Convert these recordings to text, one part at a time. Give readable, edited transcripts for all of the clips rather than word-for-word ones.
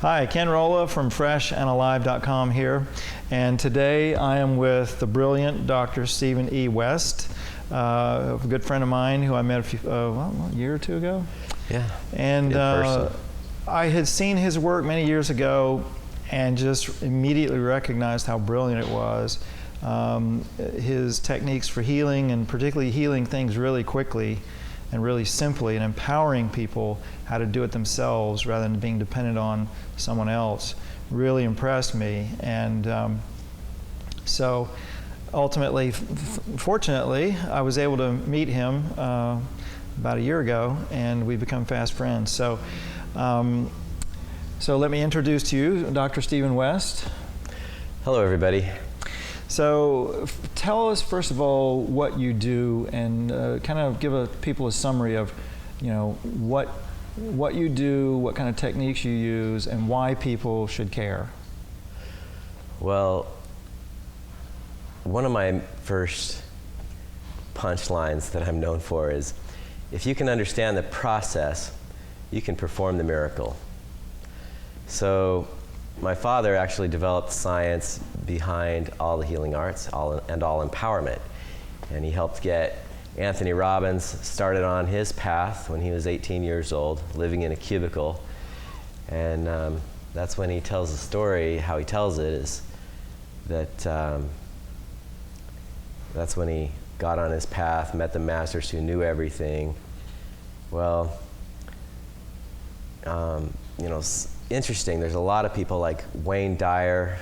Hi, Ken Rohla from FreshAndAlive.com here, and today I am with the brilliant Dr. Stephen E. West, a good friend of mine who I met a year or two ago. Yeah. And I had seen his work many years ago and just immediately recognized how brilliant it was. His techniques for healing, and particularly healing things really quickly and really simply, and empowering people how to do it themselves rather than being dependent on someone else, really impressed me. And so ultimately, fortunately, I was able to meet him about a year ago, and we've become fast friends. So let me introduce to you Dr. Stephen West. Hello, everybody. So tell us, first of all, what you do, and kind of give people a summary of, what you do, what kind of techniques you use, and why people should care. Well, one of my first punchlines that I'm known for is, if you can understand the process, you can perform the miracle. So my father actually developed science behind all the healing arts and all empowerment. And he helped get Anthony Robbins started on his path when he was 18 years old, living in a cubicle. And that's when he tells the story. How he tells it is that that's when he got on his path, met the masters who knew everything. Well, interesting. There's a lot of people like Wayne Dyer,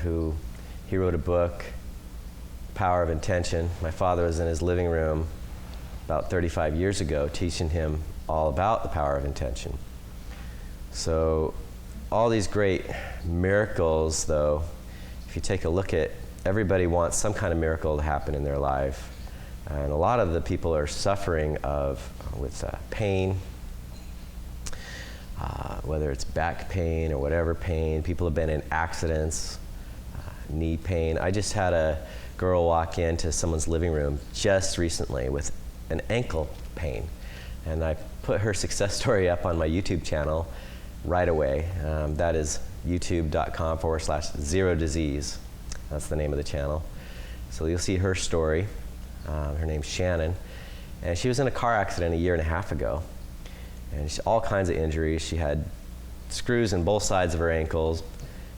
he wrote a book, Power of Intention. My father was in his living room about 35 years ago teaching him all about the power of intention. So all these great miracles, though, if you take a look at, everybody wants some kind of miracle to happen in their life. And a lot of the people are suffering with pain, whether it's back pain or whatever pain. People have been in accidents, knee pain. I just had a girl walk into someone's living room just recently with an ankle pain. And I put her success story up on my YouTube channel right away. That is youtube.com/0disease. That's the name of the channel. So you'll see her story. Her name's Shannon. And she was in a car accident a year and a half ago. And all kinds of injuries. She had screws in both sides of her ankles.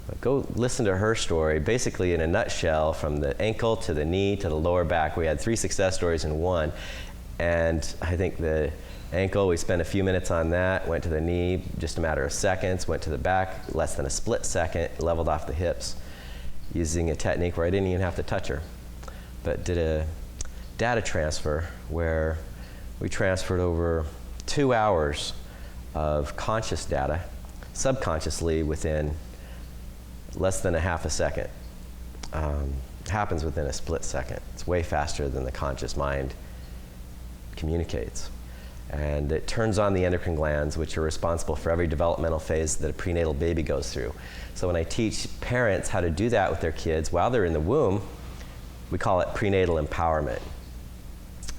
But go listen to her story. Basically, in a nutshell, from the ankle to the knee to the lower back, we had 3 success stories in one. And I think the ankle, we spent a few minutes on that, went to the knee, just a matter of seconds, went to the back, less than a split second, leveled off the hips, using a technique where I didn't even have to touch her, but did a data transfer where we transferred over 2 hours of conscious data, subconsciously within less than a half a second. Happens within a split second. It's way faster than the conscious mind communicates. And it turns on the endocrine glands, which are responsible for every developmental phase that a prenatal baby goes through. So when I teach parents how to do that with their kids while they're in the womb, we call it prenatal empowerment.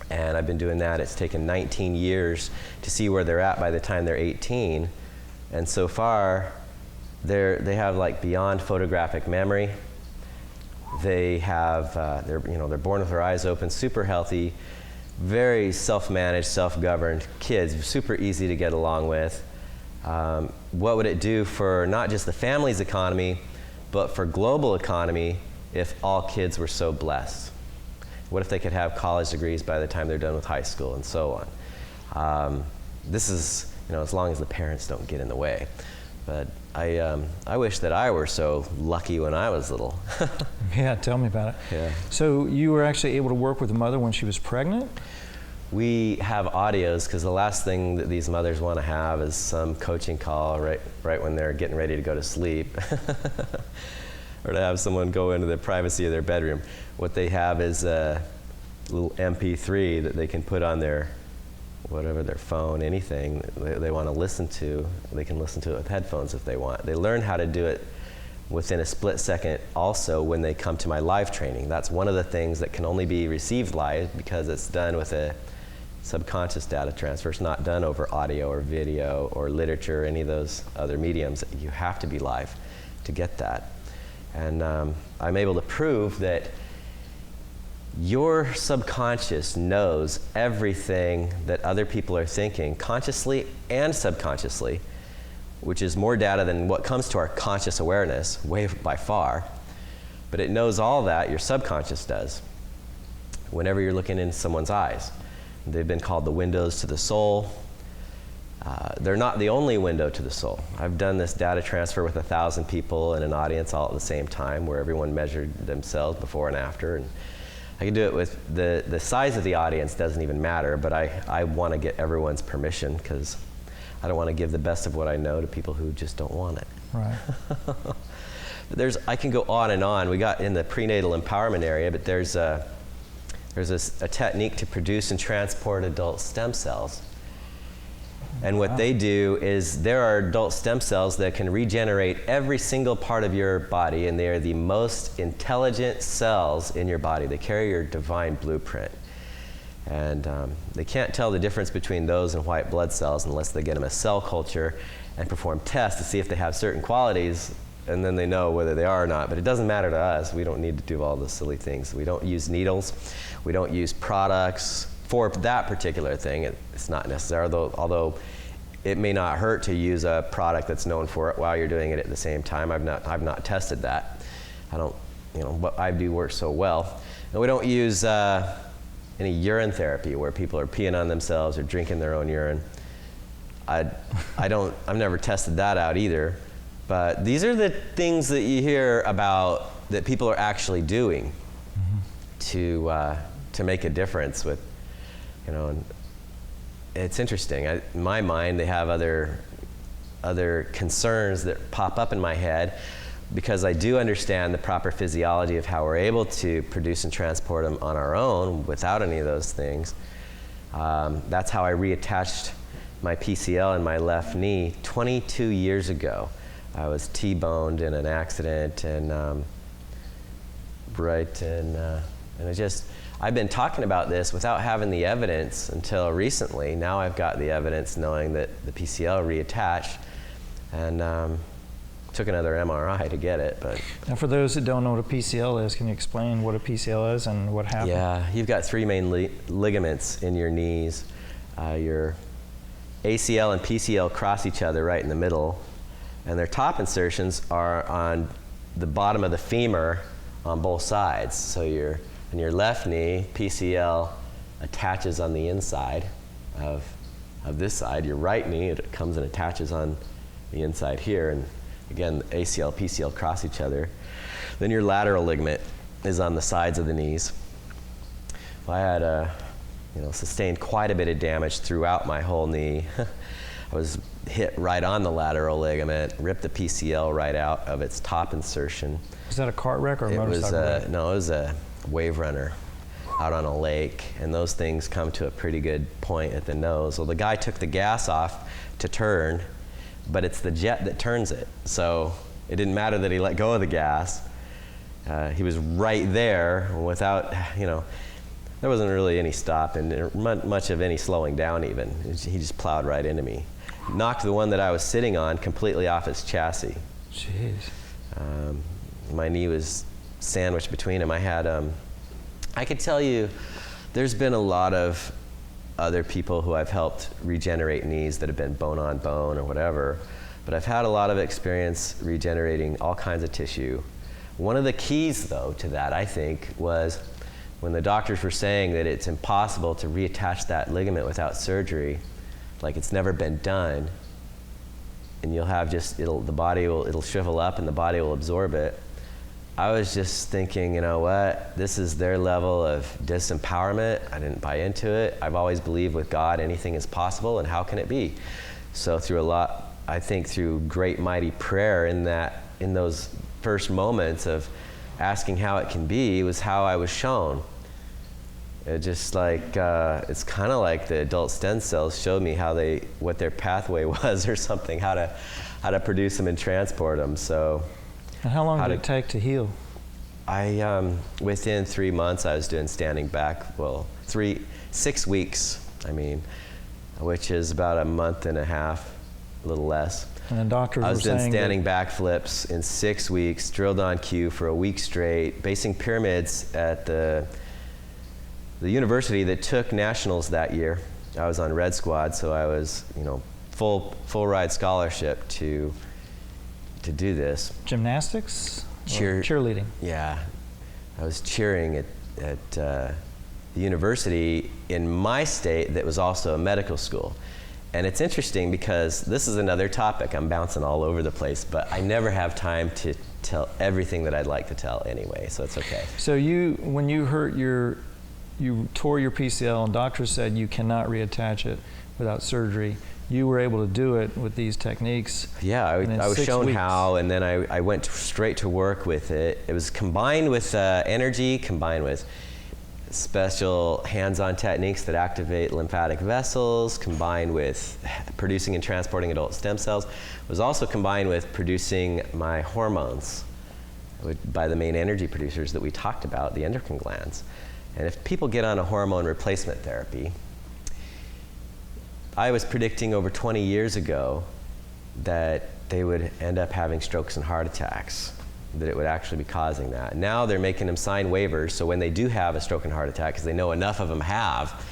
And I've been doing that. It's taken 19 years to see where they're at by the time they're 18. And so far, they have like beyond photographic memory. They have, they're born with their eyes open, super healthy, very self-managed, self-governed kids, super easy to get along with. What would it do for not just the family's economy, but for global economy if all kids were so blessed? What if they could have college degrees by the time they're done with high school, and so on? This is, as long as the parents don't get in the way. But I wish that I were so lucky when I was little. Yeah, tell me about it. Yeah. So you were actually able to work with the mother when she was pregnant? We have audios, because the last thing that these mothers want to have is some coaching call right when they're getting ready to go to sleep. Or to have someone go into the privacy of their bedroom. What they have is a little MP3 that they can put on their phone, anything they want to listen to. They can listen to it with headphones if they want. They learn how to do it within a split second also when they come to my live training. That's one of the things that can only be received live, because it's done with a subconscious data transfer. It's not done over audio or video or literature or any of those other mediums. You have to be live to get that. And I'm able to prove that your subconscious knows everything that other people are thinking, consciously and subconsciously, which is more data than what comes to our conscious awareness, way by far. But it knows all that, your subconscious does, whenever you're looking into someone's eyes. They've been called the windows to the soul. They're not the only window to the soul. I've done this data transfer with 1,000 people in an audience all at the same time, where everyone measured themselves before and after. And I can do it with the size of the audience doesn't even matter, but I want to get everyone's permission, because I don't want to give the best of what I know to people who just don't want it. Right. But I can go on and on. We got in the prenatal empowerment area, but there's a technique to produce and transport adult stem cells. And what they do is, there are adult stem cells that can regenerate every single part of your body, and they are the most intelligent cells in your body. They carry your divine blueprint. And they can't tell the difference between those and white blood cells unless they get them a cell culture and perform tests to see if they have certain qualities, and then they know whether they are or not. But it doesn't matter to us. We don't need to do all the silly things. We don't use needles. We don't use products for that particular thing. It's not necessary, although it may not hurt to use a product that's known for it while you're doing it at the same time. I've not tested that. I don't, what I do works so well. And we don't use any urine therapy where people are peeing on themselves or drinking their own urine. I've never tested that out either. But these are the things that you hear about that people are actually doing to make a difference with, and it's interesting. In my mind, they have other concerns that pop up in my head, because I do understand the proper physiology of how we're able to produce and transport them on our own without any of those things. That's how I reattached my PCL in my left knee 22 years ago. I was T-boned in an accident, and I've been talking about this without having the evidence until recently. Now I've got the evidence, knowing that the PCL reattached, and took another MRI to get it. But and for those that don't know what a PCL is, can you explain what a PCL is and what happened? Yeah, you've got three main ligaments in your knees. Your ACL and PCL cross each other right in the middle, and their top insertions are on the bottom of the femur on both sides. So in your left knee, PCL attaches on the inside of this side. Your right knee, it comes and attaches on the inside here. And again, ACL, PCL cross each other. Then your lateral ligament is on the sides of the knees. Well, I had sustained quite a bit of damage throughout my whole knee. I was hit right on the lateral ligament, ripped the PCL right out of its top insertion. Was that a cart wreck or a motorcycle wreck? No, it was a wave runner out on a lake, and those things come to a pretty good point at the nose. Well, the guy took the gas off to turn, but it's the jet that turns it. So it didn't matter that he let go of the gas. He was right there without, there wasn't really any stopping, or much of any slowing down even. He just plowed right into me. Knocked the one that I was sitting on completely off its chassis. Jeez. My knee was sandwiched between them. I could tell you, there's been a lot of other people who I've helped regenerate knees that have been bone on bone or whatever, but I've had a lot of experience regenerating all kinds of tissue. One of the keys, though, to that, I think, was when the doctors were saying that it's impossible to reattach that ligament without surgery, like it's never been done, and you'll have it'll shrivel up and the body will absorb it. I was just thinking, you know what, this is their level of disempowerment. I didn't buy into it. I've always believed with God anything is possible, and how can it be? So through great mighty prayer in those first moments of asking how it can be, was how I was shown. It just it's kind of like the adult stem cells showed me what their pathway was or something, how to produce them and transport them. So. And how long did it take to heal? Within 3 months, I was doing standing back. Well, 6 weeks I mean, which is about a month and a half, a little less. And the doctors I was were doing saying standing backflips in 6 weeks, drilled on cue for a week straight, basing pyramids at the university that took nationals that year. I was on Red Squad, so I was, full ride scholarship to do this. Gymnastics? Cheerleading? Yeah. I was cheering at the university in my state that was also a medical school. And it's interesting because this is another topic. I'm bouncing all over the place, but I never have time to tell everything that I'd like to tell anyway, so it's okay. So when you hurt you tore your PCL and doctors said you cannot reattach it without surgery, you were able to do it with these techniques. Yeah, I was shown 6 weeks. how, and then I went straight to work with it. It was combined with energy, combined with special hands-on techniques that activate lymphatic vessels, combined with producing and transporting adult stem cells. It was also combined with producing my hormones by the main energy producers that we talked about, the endocrine glands. And if people get on a hormone replacement therapy, I was predicting over 20 years ago that they would end up having strokes and heart attacks, that it would actually be causing that. Now they're making them sign waivers, so when they do have a stroke and heart attack, because they know enough of them have,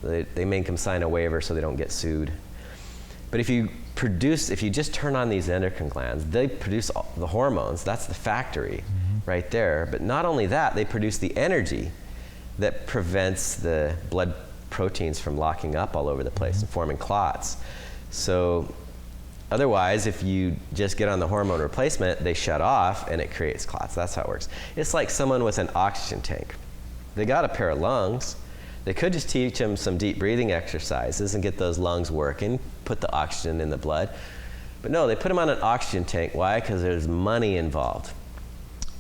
they make them sign a waiver so they don't get sued. But if you just turn on these endocrine glands, they produce the hormones, that's the factory right there. But not only that, they produce the energy that prevents the blood proteins from locking up all over the place and forming clots. So otherwise, if you just get on the hormone replacement, they shut off and it creates clots. That's how it works. It's like someone with an oxygen tank. They got a pair of lungs. They could just teach them some deep breathing exercises and get those lungs working, put the oxygen in the blood. But no, they put them on an oxygen tank. Why? Because there's money involved.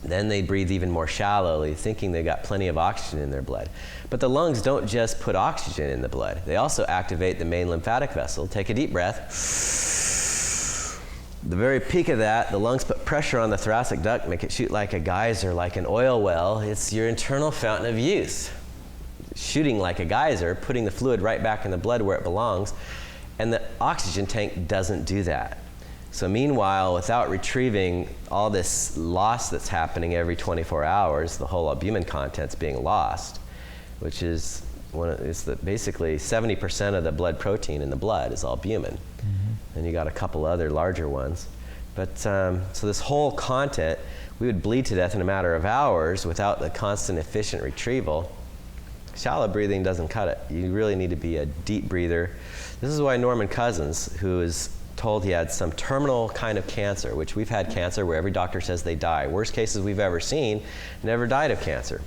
Then they breathe even more shallowly, thinking they got plenty of oxygen in their blood. But the lungs don't just put oxygen in the blood. They also activate the main lymphatic vessel. Take a deep breath. The very peak of that, the lungs put pressure on the thoracic duct, make it shoot like a geyser, like an oil well. It's your internal fountain of youth. Shooting like a geyser, putting the fluid right back in the blood where it belongs. And the oxygen tank doesn't do that. So meanwhile, without retrieving all this loss that's happening every 24 hours, the whole albumin content's being lost, which is basically 70% of the blood protein in the blood is albumin. And you got a couple other larger ones. But so this whole content, we would bleed to death in a matter of hours without the constant efficient retrieval. Shallow breathing doesn't cut it. You really need to be a deep breather. This is why Norman Cousins, who is told he had some terminal kind of cancer, which we've had cancer where every doctor says they die. Worst cases we've ever seen, never died of cancer.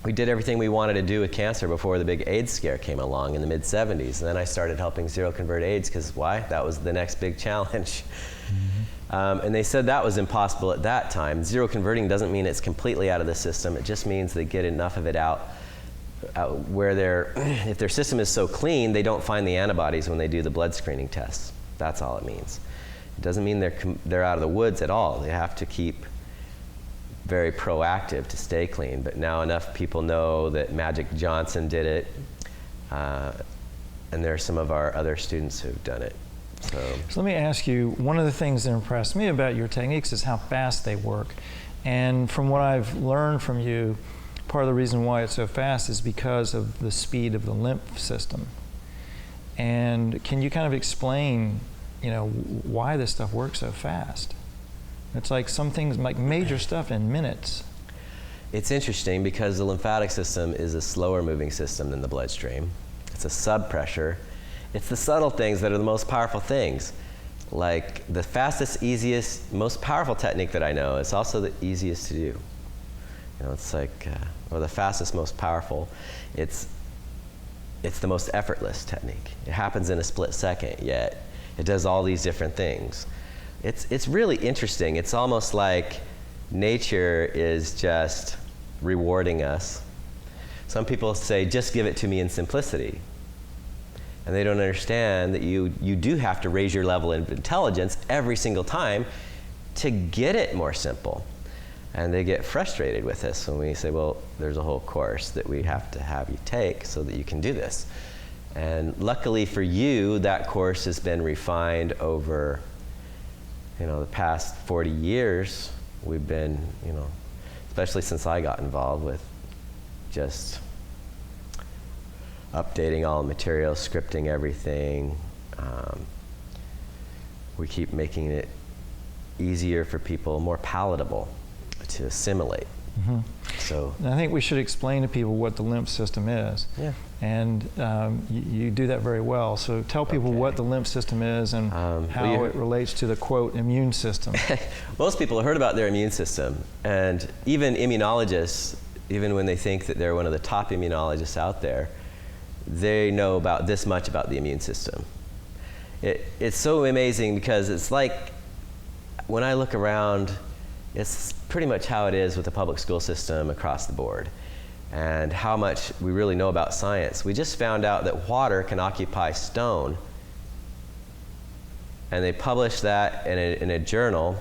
We did everything we wanted to do with cancer before the big AIDS scare came along in the mid-'70s. And then I started helping zero-convert AIDS because why? That was the next big challenge. And they said that was impossible at that time. Zero-converting doesn't mean it's completely out of the system. It just means they get enough of it out where if their system is so clean, they don't find the antibodies when they do the blood screening tests. That's all it means. It doesn't mean they're out of the woods at all. They have to keep very proactive to stay clean. But now enough people know that Magic Johnson did it, and there are some of our other students who've done it. So let me ask you, one of the things that impressed me about your techniques is how fast they work. And from what I've learned from you, part of the reason why it's so fast is because of the speed of the lymph system. And can you kind of explain, why this stuff works so fast? It's like some things, like major stuff in minutes. It's interesting because the lymphatic system is a slower moving system than the bloodstream. It's a sub-pressure. It's the subtle things that are the most powerful things. Like the fastest, easiest, most powerful technique that I know is also the easiest to do. It's like, or the fastest, most powerful. It's the most effortless technique. It happens in a split second, yet it does all these different things. It's really interesting. It's almost like nature is just rewarding us. Some people say, just give it to me in simplicity. And they don't understand that you do have to raise your level of intelligence every single time to get it more simple. And they get frustrated with us when we say, well, there's a whole course that we have to have you take so that you can do this. And luckily for you, that course has been refined over, the past 40 years. We've been, especially since I got involved with just updating all the material, scripting everything. We keep making it easier for people, more palatable to assimilate. Mm-hmm. So and I think we should explain to people what the lymph system is. Yeah. And you do that very well. So tell people what the lymph system is and how it relates to the, quote, immune system. Most people have heard about their immune system. And even immunologists, even when they think that they're one of the top immunologists out there, they know about this much about the immune system. It's so amazing because it's like, when I look around, it's pretty much how it is with the public school system across the board, and how much we really know about science. We just found out that water can occupy stone, and they published that in a journal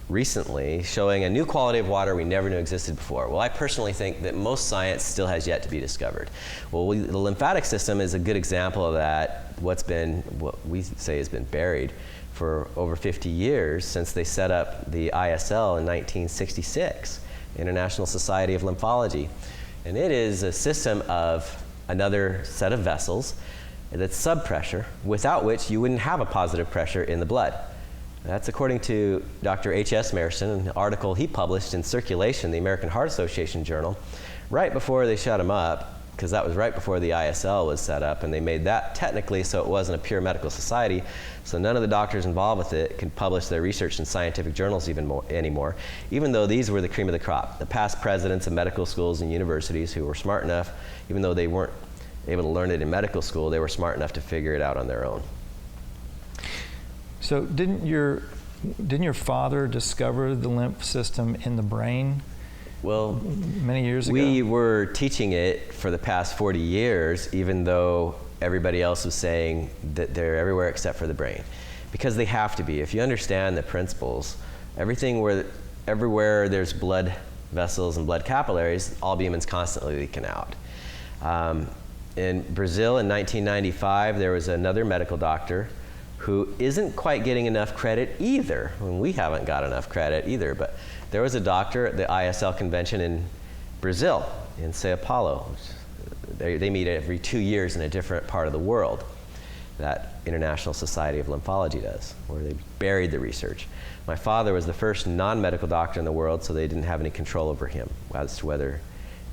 recently, showing a new quality of water we never knew existed before. Well, I personally think that most science still has yet to be discovered. Well, the lymphatic system is a good example of that, what we say has been buried for over 50 years since they set up the ISL in 1966, International Society of Lymphology. And it is a system of another set of vessels that's subpressure, without which you wouldn't have a positive pressure in the blood. That's according to Dr. H.S. Marison, an article he published in Circulation, the American Heart Association journal, right before they shut him up, because that was right before the ISL was set up, and they made that technically so it wasn't a pure medical society, so none of the doctors involved with it could publish their research in scientific journals anymore, even though these were the cream of the crop. The past presidents of medical schools and universities who were smart enough, even though they weren't able to learn it in medical school, they were smart enough to figure it out on their own. So didn't your father discover the lymph system in the brain? Well, many years ago? We were teaching it for the past 40 years, even though everybody else was saying that they're everywhere except for the brain. Because they have to be. If you understand the principles, everywhere there's blood vessels and blood capillaries, albumin's constantly leaking out. In Brazil in 1995, there was another medical doctor who isn't quite getting enough credit either. We haven't got enough credit either, but there was a doctor at the ISL convention in Brazil, in Sao Paulo. They meet every 2 years in a different part of the world. That International Society of Lymphology does, where they buried the research. My father was the first non-medical doctor in the world, so they didn't have any control over him as to whether,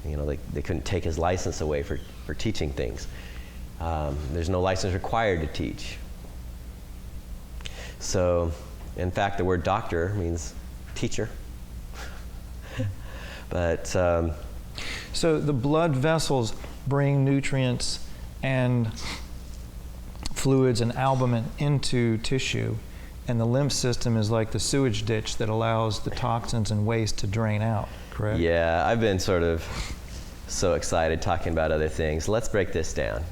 they couldn't take his license away for teaching things. There's no license required to teach. So, in fact, the word doctor means teacher. But so the blood vessels bring nutrients and fluids and albumin into tissue, and the lymph system is like the sewage ditch that allows the toxins and waste to drain out, correct? Yeah, I've been sort of so excited talking about other things. Let's break this down.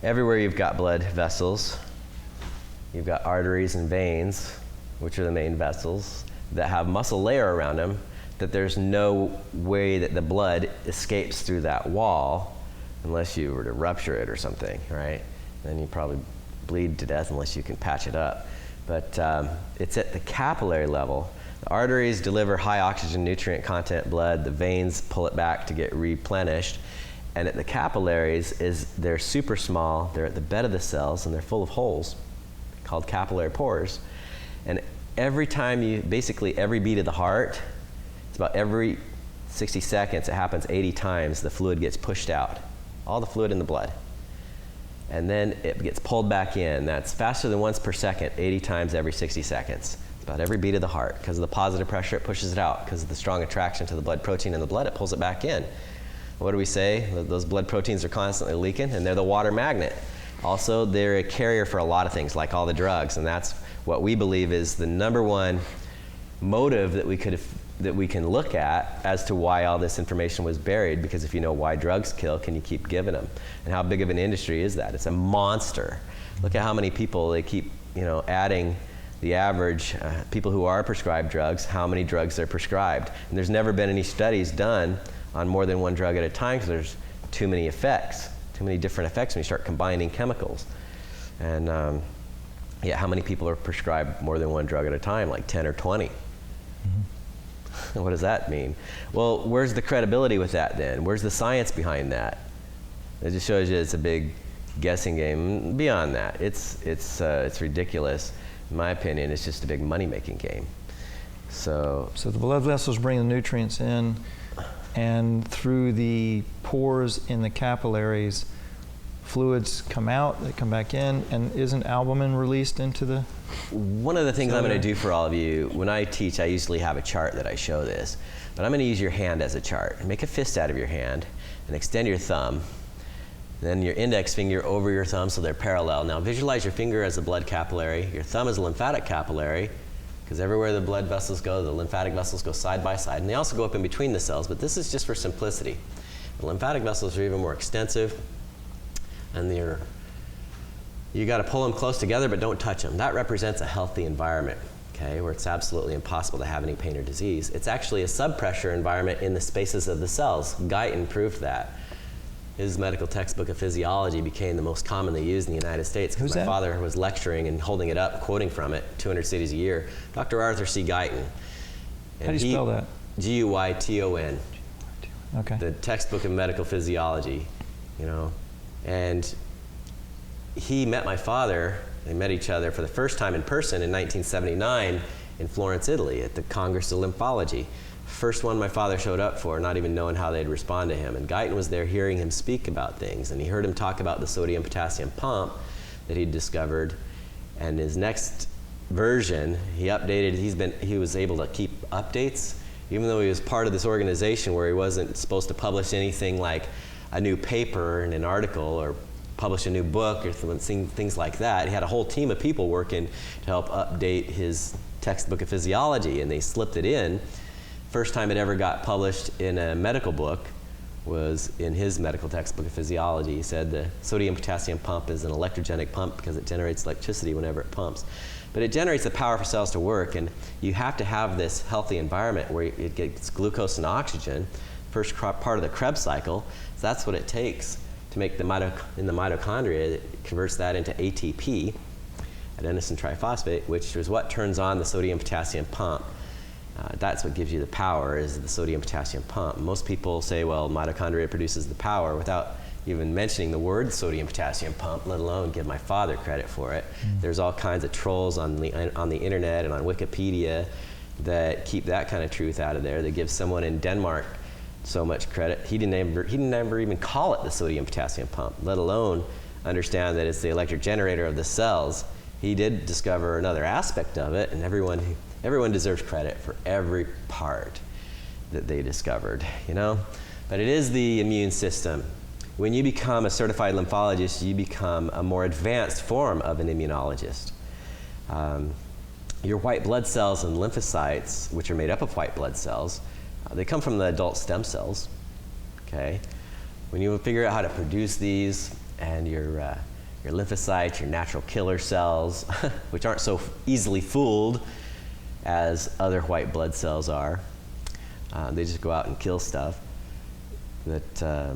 Everywhere you've got blood vessels, you've got arteries and veins, which are the main vessels, that have muscle layer around them, that there's no way that the blood escapes through that wall unless you were to rupture it or something, right? Then you probably bleed to death unless you can patch it up. But it's at the capillary level. The arteries deliver high oxygen nutrient content blood. The veins pull it back to get replenished. And at the capillaries, they're super small. They're at the bed of the cells, and they're full of holes called capillary pores. And every time basically every beat of the heart, it's about every 60 seconds, it happens 80 times, the fluid gets pushed out. All the fluid in the blood. And then it gets pulled back in. That's faster than once per second, 80 times every 60 seconds. It's about every beat of the heart. Because of the positive pressure, it pushes it out. Because of the strong attraction to the blood protein in the blood, it pulls it back in. What do we say? Those blood proteins are constantly leaking, and they're the water magnet. Also, they're a carrier for a lot of things, like all the drugs, and that's what we believe is the number one motive that we can look at as to why all this information was buried, because if you know why drugs kill, can you keep giving them? And how big of an industry is that? It's a monster. Look at how many people they keep, adding the average people who are prescribed drugs, how many drugs they're prescribed. And there's never been any studies done on more than one drug at a time because there's too many effects, too many different effects when you start combining chemicals. And yeah, how many people are prescribed more than one drug at a time, like 10 or 20? What does that mean? Well, where's the credibility with that then? Where's the science behind that? It just shows you it's a big guessing game. Beyond that, it's ridiculous. In my opinion, it's just a big money-making game. So the blood vessels bring the nutrients in, and through the pores in the capillaries, fluids come out, they come back in, and isn't albumin released into the... One of the things I'm going to do for all of you, when I teach, I usually have a chart that I show this, but I'm going to use your hand as a chart. Make a fist out of your hand and extend your thumb, then your index finger over your thumb so they're parallel. Now visualize your finger as a blood capillary, your thumb as a lymphatic capillary, because everywhere the blood vessels go, the lymphatic vessels go side by side, and they also go up in between the cells, but this is just for simplicity. The lymphatic vessels are even more extensive, and you got to pull them close together, but don't touch them. That represents a healthy environment, okay, where it's absolutely impossible to have any pain or disease. It's actually a subpressure environment in the spaces of the cells. Guyton proved that. His medical textbook of physiology became the most commonly used in the United States because my father was lecturing and holding it up, quoting from it, 200 cities a year. Dr. Arthur C. Guyton. How do you spell that? G-U-Y-T-O-N. Okay. The textbook of medical physiology, you know. And he met my father, they met each other for the first time in person in 1979 in Florence, Italy at the Congress of Lymphology. First one my father showed up for, not even knowing how they'd respond to him. And Guyton was there hearing him speak about things, and he heard him talk about the sodium-potassium pump that he'd discovered. And his next version, he updated, he was able to keep updates, even though he was part of this organization where he wasn't supposed to publish anything like a new paper and an article or publish a new book or things like that. He had a whole team of people working to help update his textbook of physiology, and they slipped it in. First time it ever got published in a medical book was in his medical textbook of physiology. He said the sodium-potassium pump is an electrogenic pump because it generates electricity whenever it pumps. But it generates the power for cells to work, and you have to have this healthy environment where it gets glucose and oxygen, first part of the Krebs cycle. So that's what it takes to make in the mitochondria. It converts that into ATP, adenosine triphosphate, which is what turns on the sodium-potassium pump. That's what gives you the power, is the sodium-potassium pump. Most people say, well, mitochondria produces the power without even mentioning the word sodium-potassium pump, let alone give my father credit for it. There's all kinds of trolls on the internet and on Wikipedia that keep that kind of truth out of there. They give someone in Denmark so much credit. He didn't ever even call it the sodium-potassium pump, let alone understand that it's the electric generator of the cells. He did discover another aspect of it, and everyone deserves credit for every part that they discovered, you know? But it is the immune system. When you become a certified lymphologist, you become a more advanced form of an immunologist. Your white blood cells and lymphocytes, which are made up of white blood cells, they come from the adult stem cells, okay? When you figure out how to produce these, and your lymphocytes, your natural killer cells, which aren't so easily fooled as other white blood cells are, they just go out and kill stuff, that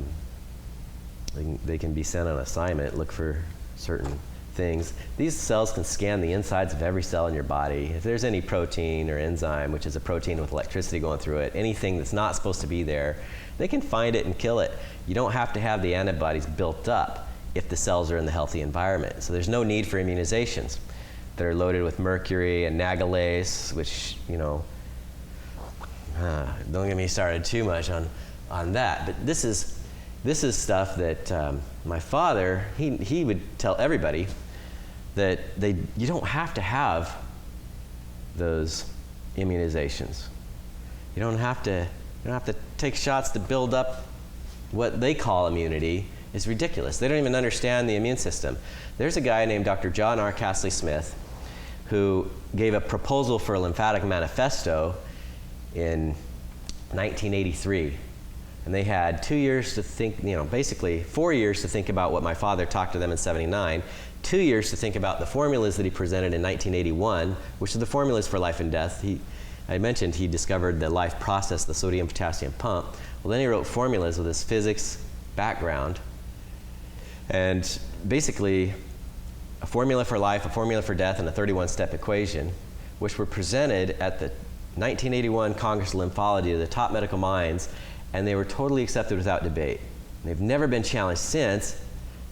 they can be sent on assignment, look for certain things. These cells can scan the insides of every cell in your body. If there's any protein or enzyme, which is a protein with electricity going through it, anything that's not supposed to be there, they can find it and kill it. You don't have to have the antibodies built up if the cells are in the healthy environment. So there's no need for immunizations that are loaded with mercury and nagalase, which, you know, don't get me started too much on that. But this is stuff that my father, he would tell everybody that you don't have to have those immunizations. You don't have to take shots to build up what they call immunity. Is ridiculous. They don't even understand the immune system. There's a guy named Dr. John R. Castley Smith who gave a proposal for a lymphatic manifesto in 1983. And they had 2 years to think, you know, basically 4 years to think about what my father talked to them in 79. 2 years to think about the formulas that he presented in 1981, which are the formulas for life and death. I mentioned he discovered the life process, the sodium-potassium pump. Well, then he wrote formulas with his physics background. And basically, a formula for life, a formula for death, and a 31-step equation, which were presented at the 1981 Congress of Lymphology to the top medical minds, and they were totally accepted without debate. They've never been challenged since.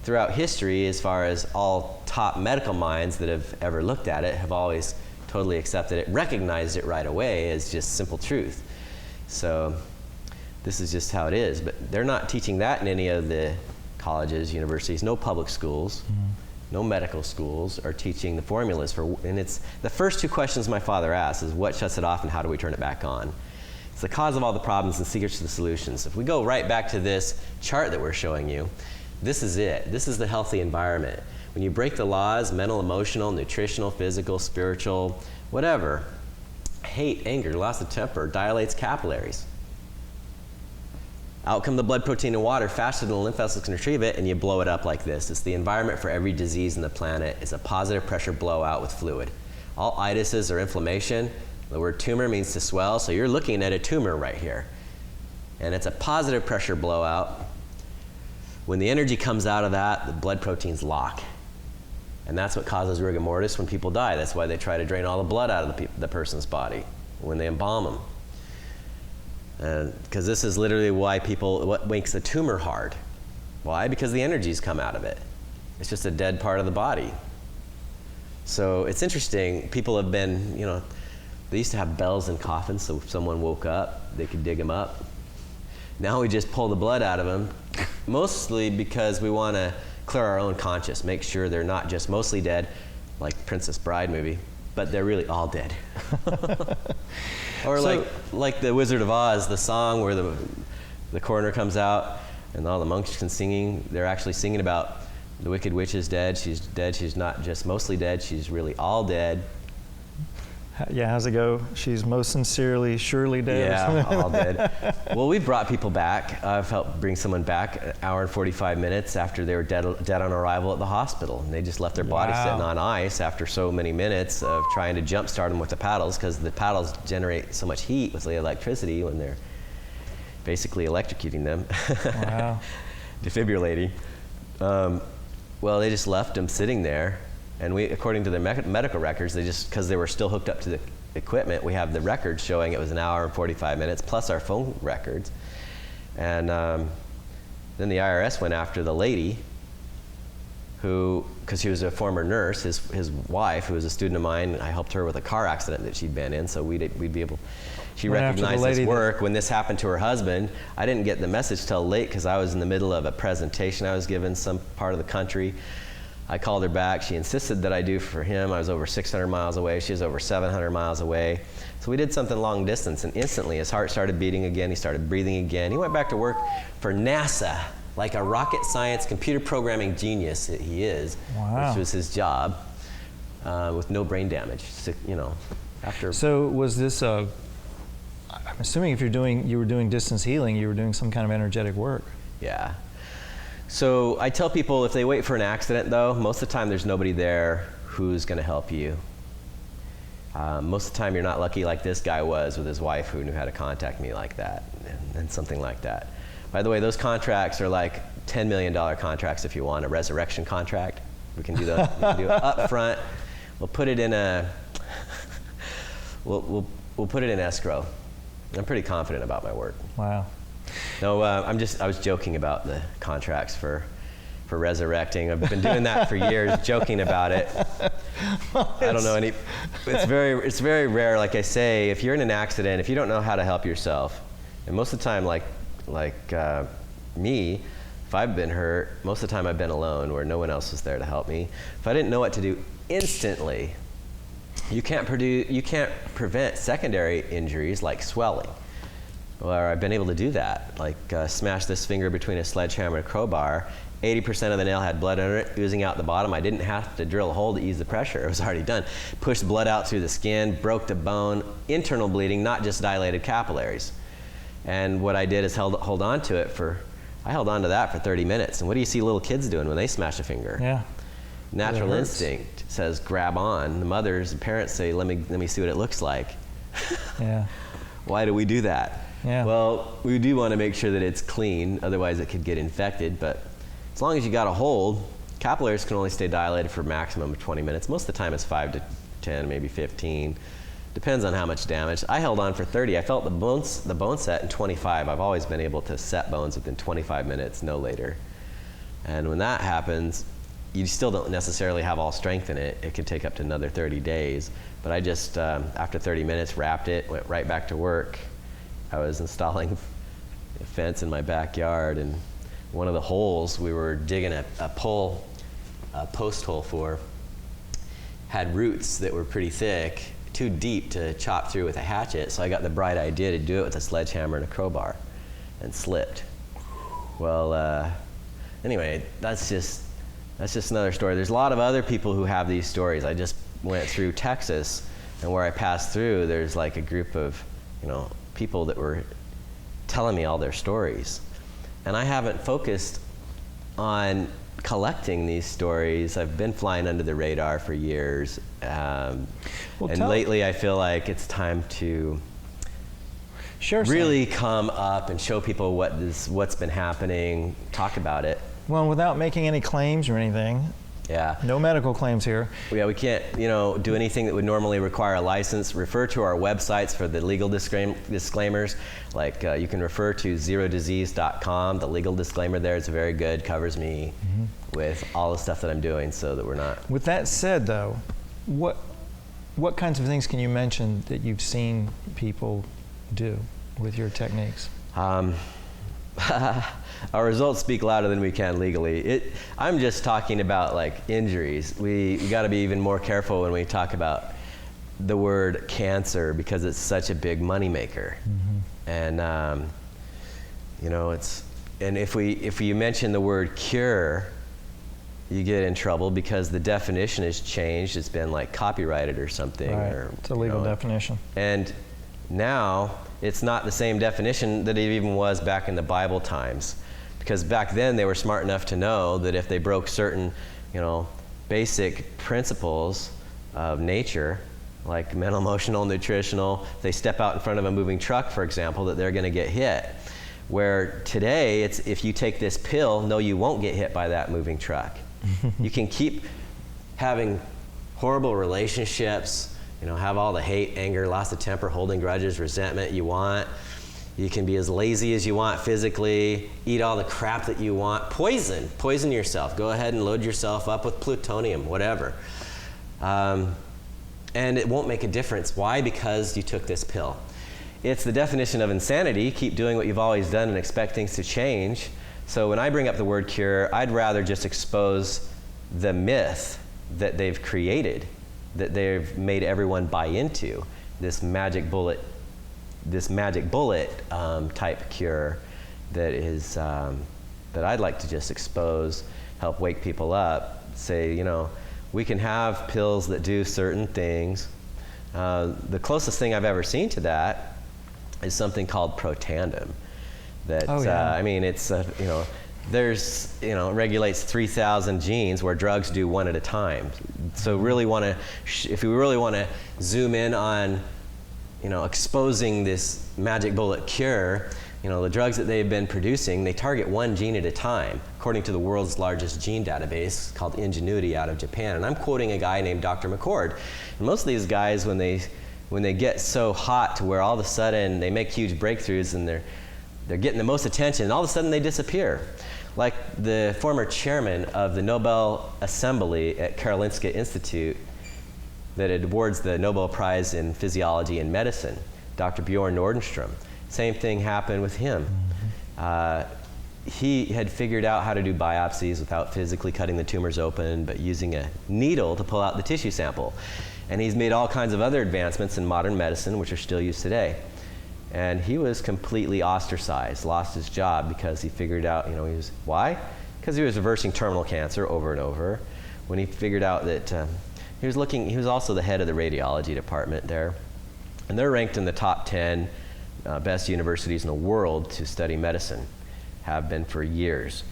Throughout history, as far as all top medical minds that have ever looked at it, have always totally accepted it, recognized it right away as just simple truth. So this is just how it is. But they're not teaching that in any of the colleges, universities, no public schools, no medical schools are teaching the formulas for, and it's the first two questions my father asks is what shuts it off and how do we turn it back on? It's the cause of all the problems and secrets to the solutions. If we go right back to this chart that we're showing you, this is it. This is the healthy environment. When you break the laws, mental, emotional, nutritional, physical, spiritual, whatever, hate, anger, loss of temper, dilates capillaries. Out come the blood, protein, and water faster than the lymph vessels can retrieve it, and you blow it up like this. It's the environment for every disease in the planet. It's a positive pressure blowout with fluid. All itises are inflammation. The word tumor means to swell, so you're looking at a tumor right here. And it's a positive pressure blowout. When the energy comes out of that, the blood proteins lock. And that's what causes rigor mortis when people die. That's why they try to drain all the blood out of the person's body when they embalm them. Because this is literally why what makes a tumor hard. Why? Because the energy's come out of it. It's just a dead part of the body. So it's interesting. People have been, they used to have bells in coffins, so if someone woke up, they could dig them up. Now we just pull the blood out of them, mostly because we want to clear our own conscience, make sure they're not just mostly dead, like Princess Bride movie, but they're really all dead. Or so, like the Wizard of Oz, the song where the coroner comes out and all the monks can singing. They're actually singing about the wicked witch is dead. She's dead. She's not just mostly dead. She's really all dead. Yeah, how's it go? She's most sincerely, surely dead. Yeah, all dead. Well, we've brought people back. I've helped bring someone back an hour and 45 minutes after they were dead on arrival at the hospital. And they just left their body sitting on ice after so many minutes of trying to jumpstart them with the paddles, because the paddles generate so much heat with the electricity when they're basically electrocuting them. Wow. Defibrillating. Well, they just left them sitting there. And we, according to their medical records, because they were still hooked up to the equipment, we have the records showing it was an hour and 45 minutes, plus our phone records. And then the IRS went after the lady who, because she was a former nurse, his wife, who was a student of mine, I helped her with a car accident that she'd been in, so we'd be able, she recognized his work. When this happened to her husband, I didn't get the message till late because I was in the middle of a presentation I was giving some part of the country. I called her back. She insisted that I do for him. I was over 600 miles away. She was over 700 miles away. So we did something long distance, and instantly his heart started beating again. He started breathing again. He went back to work for NASA, like a rocket science, computer programming genius that he is, which was his job, with no brain damage. So, after. So was this I'm assuming if you were doing distance healing, you were doing some kind of energetic work. Yeah. So I tell people if they wait for an accident, though, most of the time there's nobody there who's going to help you. Most of the time you're not lucky like this guy was with his wife who knew how to contact me like that and something like that. By the way, those contracts are like $10 million contracts if you want a resurrection contract. We can do those. We can do it up front. We'll put it in we'll put it in escrow. I'm pretty confident about my work. Wow. No, I was joking about the contracts for resurrecting. I've been doing that for years, joking about it. I don't know any. It's very rare. Like I say, if you're in an accident, if you don't know how to help yourself, and most of the time, like me, if I've been hurt, most of the time I've been alone, where no one else was there to help me. If I didn't know what to do instantly, you can't prevent secondary injuries like swelling. Where I've been able to do that, like smash this finger between a sledgehammer and a crowbar. 80% of the nail had blood under it, oozing out the bottom. I didn't have to drill a hole to ease the pressure. It was already done. Pushed blood out through the skin, broke the bone, internal bleeding, not just dilated capillaries. And what I did is hold on to it I held on to that for 30 minutes. And what do you see little kids doing when they smash a finger? Yeah. Natural It hurts. instinct says grab on. The mothers and parents say, let me see what it looks like. Yeah. Why do we do that? Yeah. Well, we do want to make sure that it's clean, otherwise it could get infected, but as long as you got a hold, capillaries can only stay dilated for a maximum of 20 minutes. Most of the time it's 5 to 10, maybe 15. Depends on how much damage. I held on for 30. I felt the bone set in 25. I've always been able to set bones within 25 minutes, no later. And when that happens, you still don't necessarily have all strength in it. It can take up to another 30 days. But I just, after 30 minutes, wrapped it, went right back to work. I was installing a fence in my backyard, and one of the holes we were digging a post hole for had roots that were pretty thick, too deep to chop through with a hatchet, so I got the bright idea to do it with a sledgehammer and a crowbar, and slipped. Well, anyway, that's just another story. There's a lot of other people who have these stories. I just went through Texas, and where I passed through, there's like a group of, people that were telling me all their stories. And I haven't focused on collecting these stories. I've been flying under the radar for years. And lately I feel like it's time to really come up and show people what's been happening, talk about it. Well, without making any claims or anything. Yeah. No medical claims here. Yeah, we can't, do anything that would normally require a license. Refer to our websites for the legal disclaimers. Like you can refer to ZeroDisease.com. The legal disclaimer there is very good, covers me with all the stuff that I'm doing, so that we're not. With that said, though, what kinds of things can you mention that you've seen people do with your techniques? Our results speak louder than we can legally. I'm just talking about like injuries. We got to be even more careful when we talk about the word cancer, because it's such a big moneymaker. And and if you mention the word cure, you get in trouble because the definition has changed. It's been like copyrighted or something. Right. Or, it's a legal definition. And now it's not the same definition that it even was back in the Bible times. Because back then they were smart enough to know that if they broke certain, basic principles of nature, like mental, emotional, nutritional, if they step out in front of a moving truck, for example, that they're going to get hit. Where today, it's if you take this pill, no, you won't get hit by that moving truck. You can keep having horrible relationships, have all the hate, anger, loss of temper, holding grudges, resentment you want. You can be as lazy as you want physically, eat all the crap that you want, poison yourself. Go ahead and load yourself up with plutonium, whatever. And it won't make a difference. Why? Because you took this pill. It's the definition of insanity. Keep doing what you've always done and expect things to change. So when I bring up the word cure, I'd rather just expose the myth that they've created, that they've made everyone buy into, this magic bullet type cure that is that I'd like to just expose, help wake people up, say, we can have pills that do certain things. The closest thing I've ever seen to that is something called Protandim. That it's there's it regulates 3,000 genes where drugs do one at a time. So if we really want to zoom in on exposing this magic bullet cure, the drugs that they've been producing, they target one gene at a time, according to the world's largest gene database called Ingenuity out of Japan. And I'm quoting a guy named Dr. McCord. And most of these guys, when they get so hot to where all of a sudden they make huge breakthroughs and they're getting the most attention, and all of a sudden they disappear. Like the former chairman of the Nobel Assembly at Karolinska Institute that awards the Nobel Prize in Physiology and Medicine, Dr. Bjorn Nordstrom. Same thing happened with him. He had figured out how to do biopsies without physically cutting the tumors open, but using a needle to pull out the tissue sample. And he's made all kinds of other advancements in modern medicine, which are still used today. And he was completely ostracized, lost his job because he figured out, why? Because he was reversing terminal cancer over and over. When he figured out that he was also the head of the radiology department there. And they're ranked in the top 10 best universities in the world to study medicine, have been for years.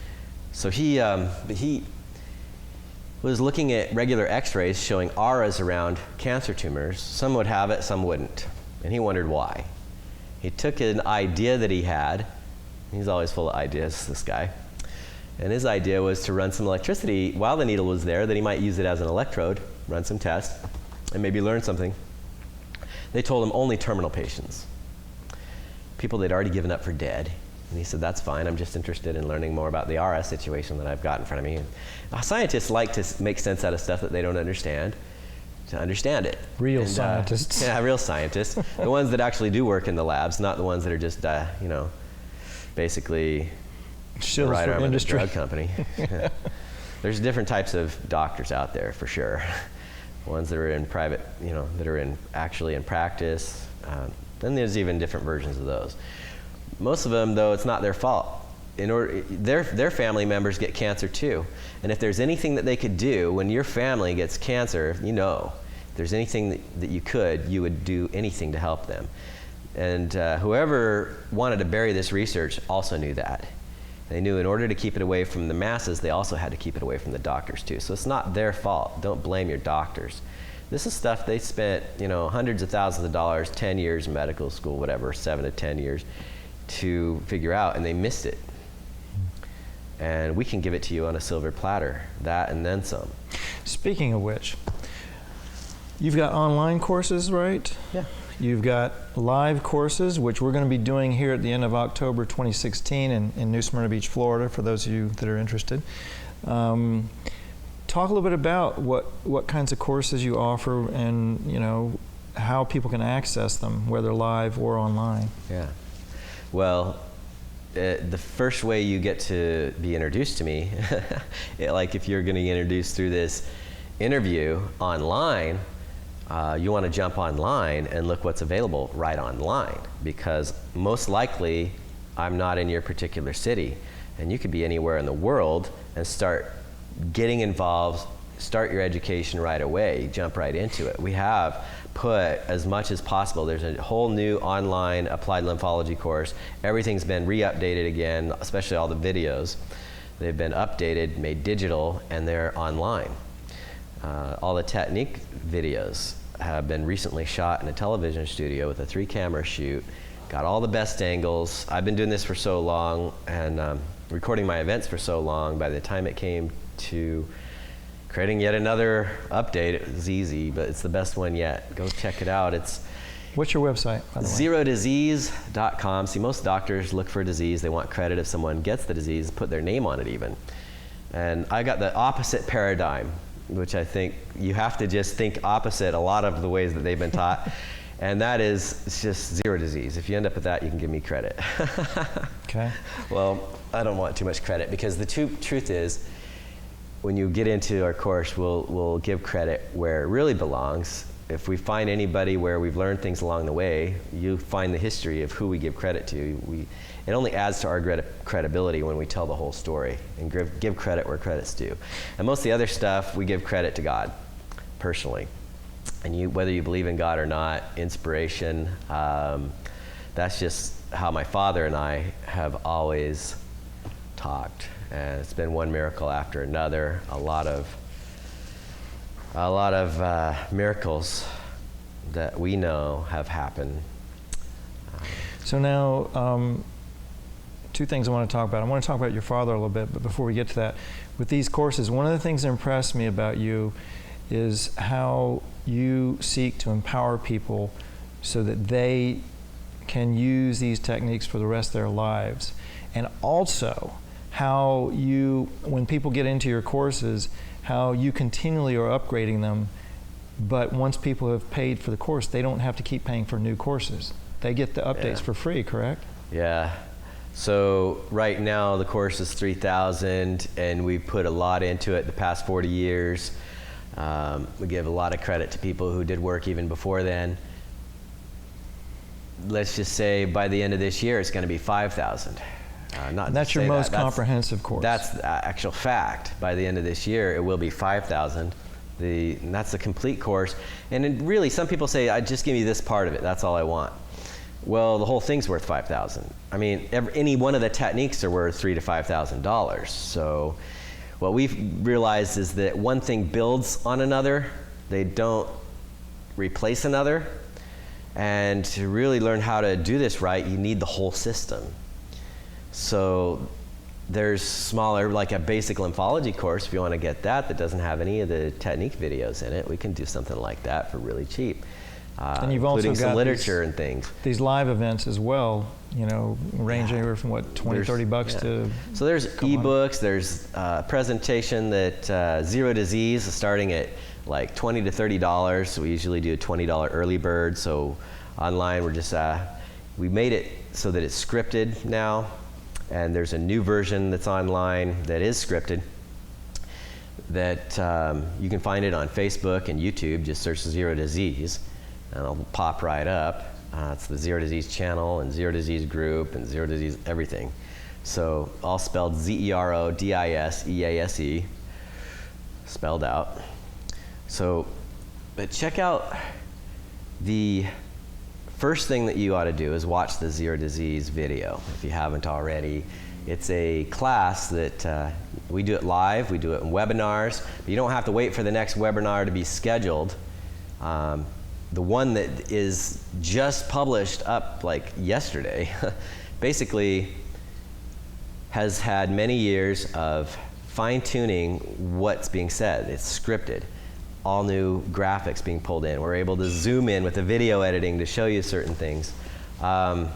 So he was looking at regular x-rays showing auras around cancer tumors. Some would have it, some wouldn't. And he wondered why. He took an idea that he had. He's always full of ideas, this guy. And his idea was to run some electricity while the needle was there, that he might use it as an electrode, run some tests, and maybe learn something. They told him only terminal patients. People they'd already given up for dead. And he said, that's fine, I'm just interested in learning more about the RS situation that I've got in front of me. And scientists like to make sense out of stuff that they don't understand, to understand it. Real scientists. Yeah, real scientists. The ones that actually do work in the labs, not the ones that are just, basically Shills right for arm of the industry. drug company. Yeah. There's different types of doctors out there, for sure. Ones that are in private, that are actually in practice. Then there's even different versions of those. Most of them, though, it's not their fault. Their family members get cancer too. And if there's anything that they could do when your family gets cancer, if there's anything that you would do anything to help them. And whoever wanted to bury this research also knew that. They knew in order to keep it away from the masses, they also had to keep it away from the doctors too. So it's not their fault. Don't blame your doctors. This is stuff they spent, hundreds of thousands of dollars, 10 years in medical school, whatever, 7 to 10 years, to figure out, and they missed it. And we can give it to you on a silver platter, that and then some. Speaking of which, you've got online courses, right? Yeah. You've got live courses, which we're going to be doing here at the end of October 2016 in New Smyrna Beach, Florida, for those of you that are interested. Talk a little bit about what kinds of courses you offer and, how people can access them, whether live or online. Yeah. Well, the first way you get to be introduced to me, like if you're going to get introduced through this interview online, you want to jump online and look what's available right online, because most likely I'm not in your particular city, and you could be anywhere in the world and start getting involved, start your education right away, jump right into it. We have put as much as possible. There's a whole new online applied lymphology course. Everything's been re-updated again, especially all the videos. They've been updated, made digital, and they're online. All the technique videos have been recently shot in a television studio with a 3-camera shoot. Got all the best angles. I've been doing this for so long and recording my events for so long, by the time it came to creating yet another update, it was easy, but it's the best one yet. Go check it out. What's your website, by the way? ZeroDisease.com. See, most doctors look for a disease. They want credit if someone gets the disease, put their name on it even. And I got the opposite paradigm, which I think you have to just think opposite a lot of the ways that they've been taught. And that is, it's just zero disease. If you end up with that, you can give me credit. Okay. Well, I don't want too much credit, because the truth is, when you get into our course, we'll give credit where it really belongs. If we find anybody where we've learned things along the way, you find the history of who we give credit to. It only adds to our credibility when we tell the whole story and give credit where credit's due. And most of the other stuff, we give credit to God, personally. And whether you believe in God or not, inspiration, that's just how my father and I have always talked. And it's been one miracle after another. A lot of miracles that we know have happened. So now, 2 things I want to talk about. I want to talk about your father a little bit, but before we get to that, with these courses, one of the things that impressed me about you is how you seek to empower people so that they can use these techniques for the rest of their lives. And also, how you, when people get into your courses, how you continually are upgrading them, but once people have paid for the course, they don't have to keep paying for new courses. They get the updates for free, correct? Yeah. So right now the course is $3,000, and we put a lot into it the past 40 years. We give a lot of credit to people who did work even before then. Let's just say by the end of this year, it's going to be $5,000. And that's your most comprehensive course. That's the actual fact. By the end of this year, it will be $5,000. And that's the complete course. And really, some people say, just give me this part of it. That's all I want. Well, the whole thing's worth $5,000. I mean, any one of the techniques are worth $3,000 to $5,000. So what we've realized is that one thing builds on another. They don't replace another. And to really learn how to do this right, you need the whole system. So there's smaller, like a basic lymphology course, if you want to get that doesn't have any of the technique videos in it. We can do something like that for really cheap. And you've including also got some literature and things. These live events as well, you know, range anywhere from what, 20, $30 to. So there's ebooks, there's a presentation that Zero Disease is starting at like $20 to $30. So we usually do a $20 early bird. So online we're just, we made it so that it's scripted now. And there's a new version that's online that is scripted that you can find it on Facebook and YouTube. Just search Zero Disease and it'll pop right up. It's the Zero Disease channel and Zero Disease group and Zero Disease everything. So all spelled ZERODISEASE, spelled out. So, but check out the first thing that you ought to do is watch the Zero Disease video if you haven't already. It's a class that we do it live, we do it in webinars, but you don't have to wait for the next webinar to be scheduled. The one that is just published up like yesterday basically has had many years of fine-tuning what's being said. It's scripted. All new graphics being pulled in. We're able to zoom in with the video editing to show you certain things. The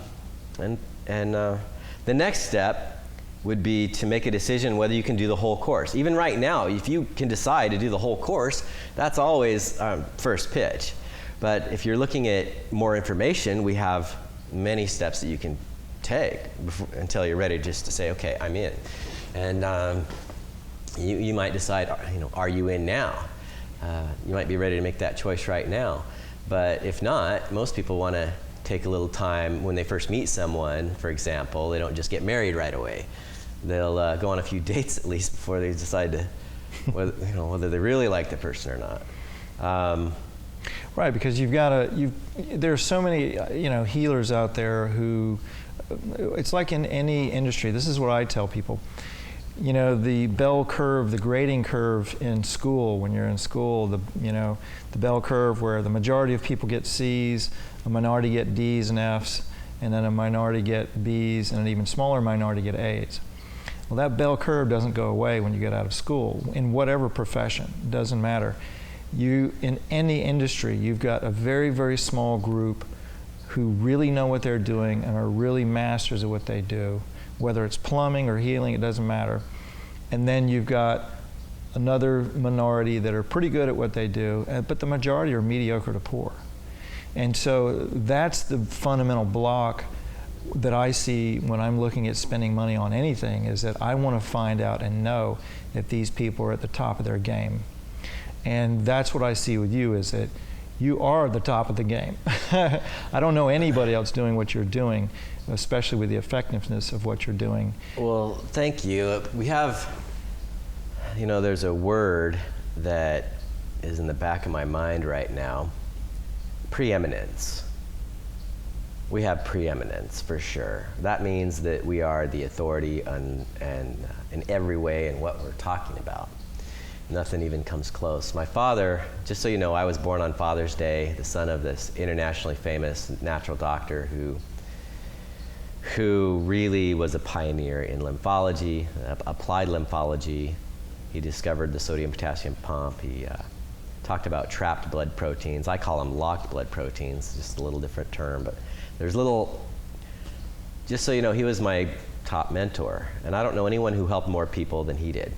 next step would be to make a decision whether you can do the whole course. Even right now, if you can decide to do the whole course, that's always first pitch. But if you're looking at more information, we have many steps that you can take until you're ready just to say, okay, I'm in. And you might decide, you know, are you in now? You might be ready to make that choice right now. But if not, most people want to take a little time when they first meet someone, for example. They don't just get married right away. They'll go on a few dates at least before they decide to whether they really like the person or not. Right, because you've got to, there's so many, healers out there who, it's like in any industry. This is what I tell people. You know, the bell curve, the grading curve in school, when you're in school, the bell curve where the majority of people get C's, a minority get D's and F's, and then a minority get B's, and an even smaller minority get A's. Well, that bell curve doesn't go away when you get out of school, in whatever profession, it doesn't matter. In any industry, you've got a very, very small group who really know what they're doing and are really masters of what they do. Whether it's plumbing or healing, it doesn't matter. And then you've got another minority that are pretty good at what they do, but the majority are mediocre to poor. And so that's the fundamental block that I see when I'm looking at spending money on anything, is that I want to find out and know if these people are at the top of their game. And that's what I see with you, is that you are the top of the game. I don't know anybody else doing what you're doing, especially with the effectiveness of what you're doing. Well, thank you. We have, there's a word that is in the back of my mind right now, preeminence. We have preeminence for sure. That means that we are the authority in every way in what we're talking about. Nothing even comes close. My father, just so you know, I was born on Father's Day, the son of this internationally famous natural doctor who really was a pioneer in lymphology, applied lymphology. He discovered the sodium-potassium pump. He talked about trapped blood proteins. I call them locked blood proteins, just a little different term. But there's just so you know, he was my top mentor. And I don't know anyone who helped more people than he did.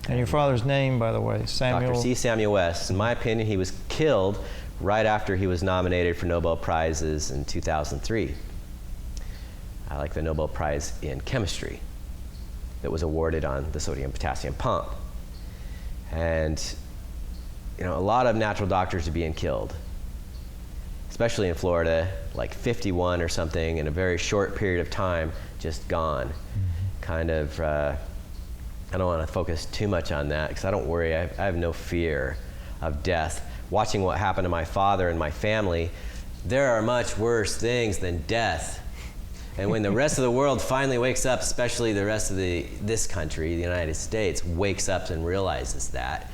And your father's name, by the way, Samuel? Dr. C. Samuel West. In my opinion, he was killed right after he was nominated for Nobel Prizes in 2003. I like the Nobel Prize in Chemistry that was awarded on the sodium-potassium pump. And, a lot of natural doctors are being killed, especially in Florida, like 51 or something in a very short period of time, just gone. Kind of, I don't want to focus too much on that because I don't worry. I have no fear of death. Watching what happened to my father and my family, there are much worse things than death. And when the rest of the world finally wakes up, especially the rest of this country, the United States, wakes up and realizes that,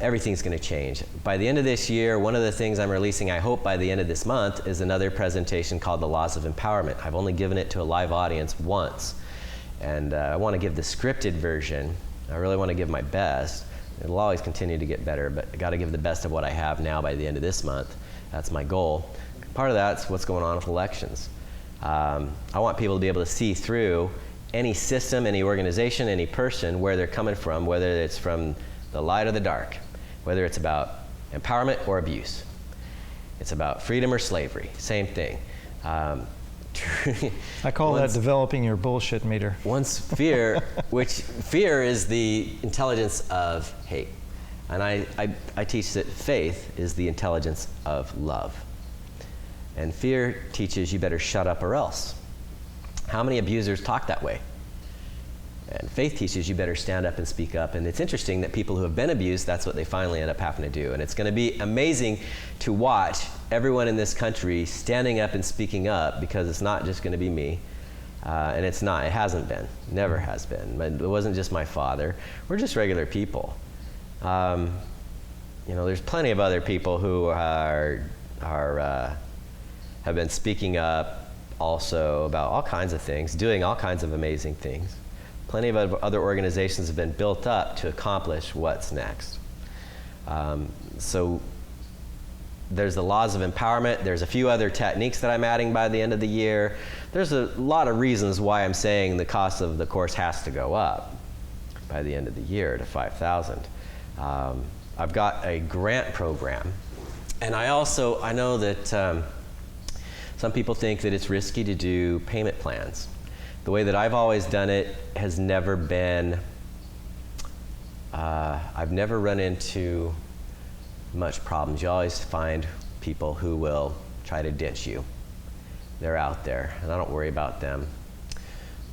everything's going to change. By the end of this year, one of the things I'm releasing, I hope by the end of this month, is another presentation called The Laws of Empowerment. I've only given it to a live audience once. And I want to give the scripted version. I really want to give my best. It'll always continue to get better, but I got to give the best of what I have now by the end of this month. That's my goal. Part of that's what's going on with elections. I want people to be able to see through any system, any organization, any person, where they're coming from, whether it's from the light or the dark, whether it's about empowerment or abuse. It's about freedom or slavery, same thing. I call that developing your bullshit meter. Once fear, which fear is the intelligence of hate. And I teach that faith is the intelligence of love. And fear teaches you better shut up or else. How many abusers talk that way? And faith teaches you better stand up and speak up. And it's interesting that people who have been abused, that's what they finally end up having to do. And it's going to be amazing to watch everyone in this country standing up and speaking up, because it's not just going to be me. And it's not. It hasn't been. Never has been. But it wasn't just my father. We're just regular people. There's plenty of other people who have been speaking up also about all kinds of things, doing all kinds of amazing things. Plenty of other organizations have been built up to accomplish what's next. So there's the laws of empowerment. There's a few other techniques that I'm adding by the end of the year. There's a lot of reasons why I'm saying the cost of the course has to go up by the end of the year to $5,000. I've got a grant program. And I know that some people think that it's risky to do payment plans. The way that I've always done it has never been, I've never run into much problems. You always find people who will try to ditch you. They're out there, and I don't worry about them.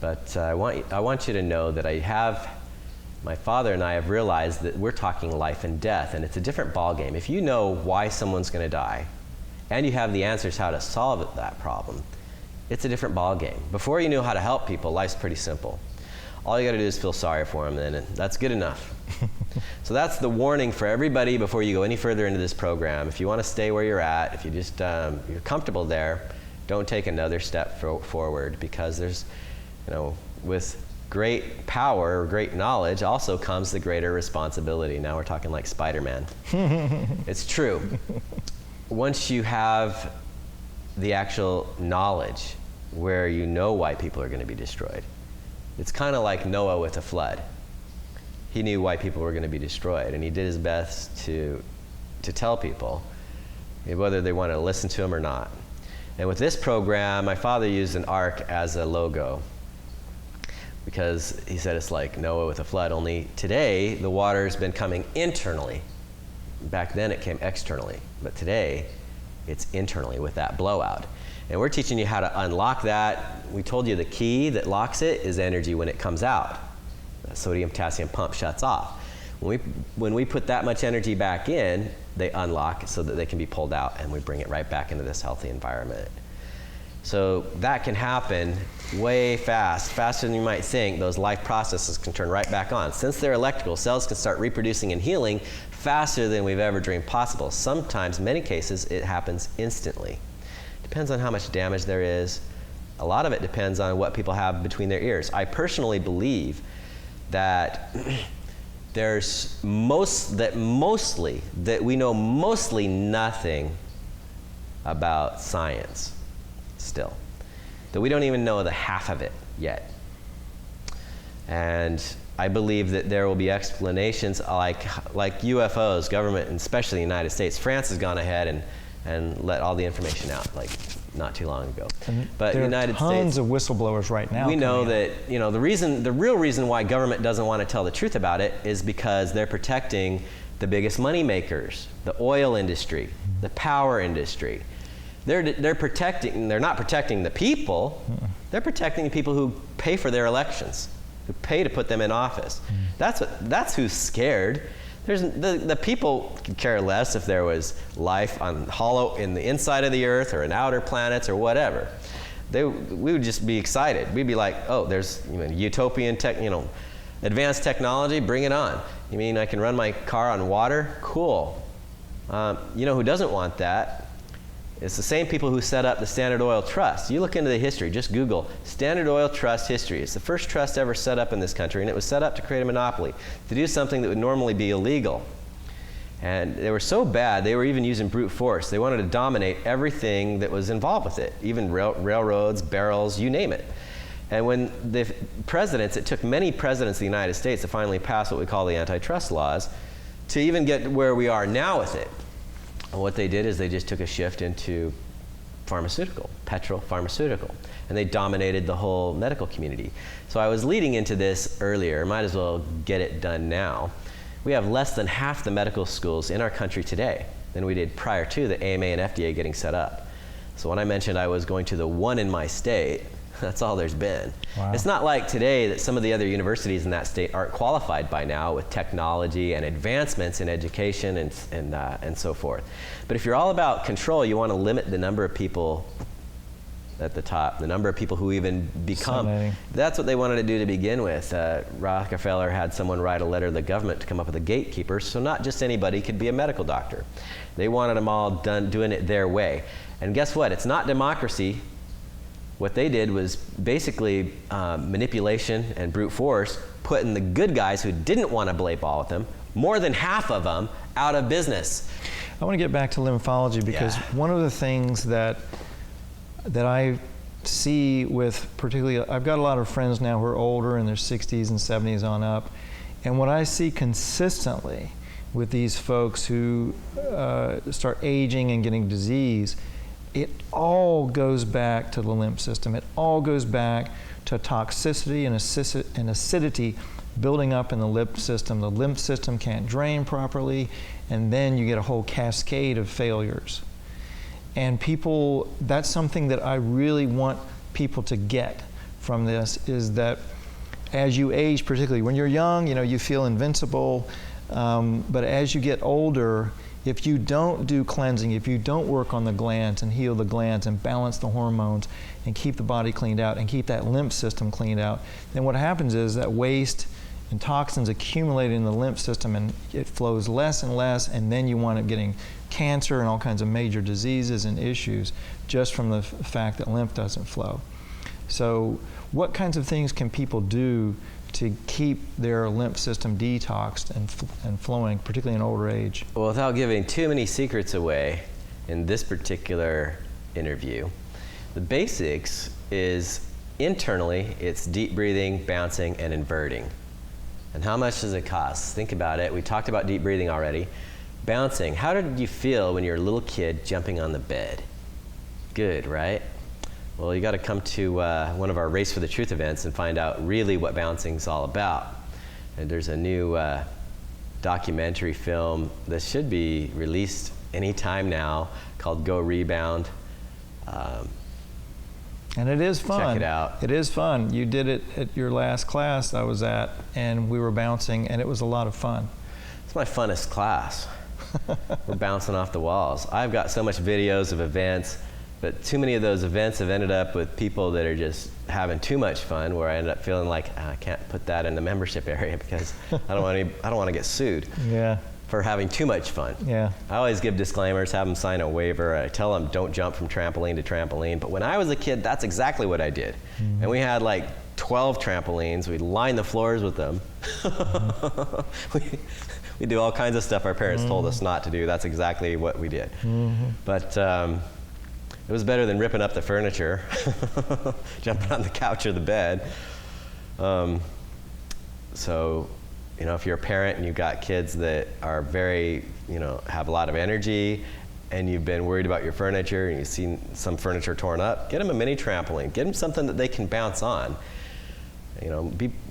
But I want you to know that my father and I have realized that we're talking life and death, and it's a different ballgame. If you know why someone's going to die, and you have the answers how to solve that problem, it's a different ballgame. Before you know how to help people, life's pretty simple. All you got to do is feel sorry for them, and that's good enough. So that's the warning for everybody before you go any further into this program. If you want to stay where you're at, if you just you're comfortable there, don't take another step forward, because there's, with great power or great knowledge also comes the greater responsibility. Now we're talking like Spider-Man. It's true. Once you have the actual knowledge where you know why people are going to be destroyed, it's kind of like Noah with a flood. He knew why people were going to be destroyed, and he did his best to tell people, whether they wanted to listen to him or not. And with this program, my father used an ark as a logo, because he said it's like Noah with a flood, only today the water's been coming internally. Back then it came externally, but today it's internally with that blowout. And we're teaching you how to unlock that. We told you the key that locks it is energy when it comes out. The sodium potassium pump shuts off. When we put that much energy back in, they unlock so that they can be pulled out, and we bring it right back into this healthy environment. So that can happen way faster than you might think. Those life processes can turn right back on. Since they're electrical, cells can start reproducing and healing faster than we've ever dreamed possible. Sometimes, many cases, it happens instantly. Depends on how much damage there is. A lot of it depends on what people have between their ears. I personally believe that we know mostly nothing about science still. That we don't even know the half of it yet. And I believe that there will be explanations like UFOs, government, and especially the United States. France has gone ahead and let all the information out, like not too long ago. But there United are tons States, of whistleblowers right now. we know that the real reason why government doesn't want to tell the truth about it is because they're protecting the biggest money makers, the oil industry, the power industry. They're not protecting the people. They're protecting the people who pay for their elections, who pay to put them in office. That's who's scared. The people could care less if there was life in the inside of the earth or in outer planets or whatever. we would just be excited. We'd be like, oh, there's utopian advanced technology, bring it on. You mean I can run my car on water? Cool. You know who doesn't want that? It's the same people who set up the Standard Oil Trust. You look into the history, just Google Standard Oil Trust history. It's the first trust ever set up in this country, and it was set up to create a monopoly, to do something that would normally be illegal. And they were so bad, they were even using brute force. They wanted to dominate everything that was involved with it, even railroads, barrels, you name it. And when the presidents, it took many presidents of the United States to finally pass what we call the antitrust laws to even get where we are now with it. And what they did is they just took a shift into pharmaceutical, and they dominated the whole medical community. So I was leading into this earlier, might as well get it done now. We have less than half the medical schools in our country today than we did prior to the AMA and FDA getting set up. So when I mentioned I was going to the one in my state, that's all there's been. Wow. It's not like today that some of the other universities in that state aren't qualified by now with technology and advancements in education and so forth. But if you're all about control, you want to limit the number of people at the top, the number of people who even become. That's what they wanted to do to begin with. Rockefeller had someone write a letter to the government to come up with a gatekeeper, so not just anybody could be a medical doctor. They wanted them all doing it their way. And guess what? It's not democracy. What they did was basically manipulation and brute force, putting the good guys who didn't want to play ball with them, more than half of them, out of business. I want to get back to lymphology because one of the things that I see with particularly, I've got a lot of friends now who are older in their 60s and 70s on up, and what I see consistently with these folks who start aging and getting disease, it all goes back to the lymph system. It all goes back to toxicity and acidity building up in the lymph system. The lymph system can't drain properly, and then you get a whole cascade of failures. And people, that's something that I really want people to get from this, is that as you age, particularly when you're young, you feel invincible, but as you get older, if you don't do cleansing, if you don't work on the glands and heal the glands and balance the hormones and keep the body cleaned out and keep that lymph system cleaned out, then what happens is that waste and toxins accumulate in the lymph system and it flows less and less, and then you wind up getting cancer and all kinds of major diseases and issues just from the fact that lymph doesn't flow. So what kinds of things can people do to keep their lymph system detoxed and flowing, particularly in older age? Well, without giving too many secrets away in this particular interview, the basics is internally, it's deep breathing, bouncing, and inverting. And how much does it cost? Think about it. We talked about deep breathing already. Bouncing, how did you feel when you were a little kid jumping on the bed? Good, right? Well, you got to come to one of our Race for the Truth events and find out really what bouncing's all about. And there's a new documentary film that should be released anytime now called Go Rebound. And it is fun. Check it out. It is fun. You did it at your last class I was at, and we were bouncing, and it was a lot of fun. It's my funnest class. We're bouncing off the walls. I've got so much videos of events, but too many of those events have ended up with people that are just having too much fun, where I end up feeling like I can't put that in the membership area because I don't want to get sued for having too much fun. I always give disclaimers, have them sign a waiver. I tell them don't jump from trampoline to trampoline. But when I was a kid, that's exactly what I did. And we had like 12 trampolines. We'd line the floors with them. We do all kinds of stuff our parents told us not to do. That's exactly what we did. But it was better than ripping up the furniture, jumping on the couch or the bed. So, if you're a parent and you've got kids that are very, have a lot of energy, and you've been worried about your furniture and you've seen some furniture torn up, get them a mini trampoline. Get them something that they can bounce on.